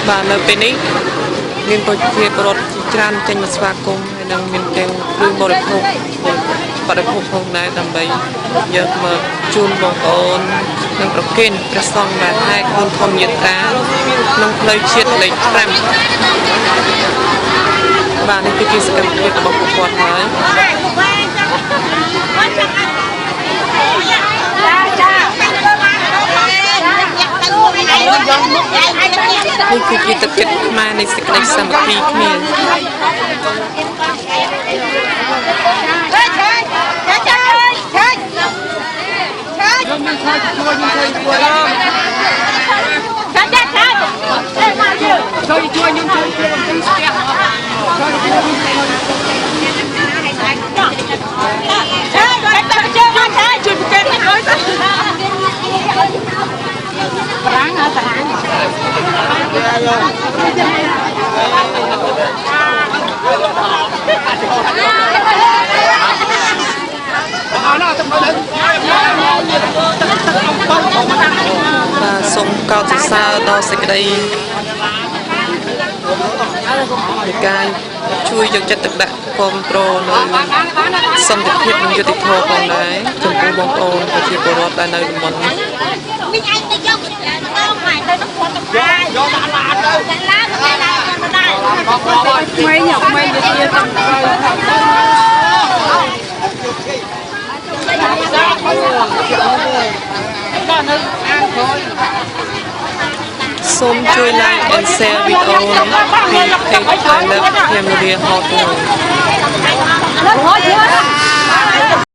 បាទនៅពេលនេះមានប្រជាពលរដ្ឋច្រើនចេញមកស្វាគមន៍ហើយនឹងមានទាំងគ្រឿងបរិភោគផងដែរដើម្បីយកមកជូនបងប្អូននិងប្រគេនព្រះសង្ឃដែលហែកគុណធម្មយាត្រាក្នុងផ្លូវជាតិលេខ5បាទនេះគឺជាសកម្មភាពរបស់ពួកគាត់ហើយនេះគឺជាទឹកចិត្តខ្មែរនៃសេចក្តីសាមគ្គីគ្នាសូមកោតសរសើរដល់សេចក្តីនៃការជួយយកចិត្តទុកដាក់គាំទ្រនៅសន្តិភាពនិងយុត្តិធម៌ផងដែរចំពោះបងប្អូនប្រជាពលរដ្ឋដែលនៅតំបន់នេះសូមជួយ like and share វីដេអូនេះពី page I Love Cambodia Hot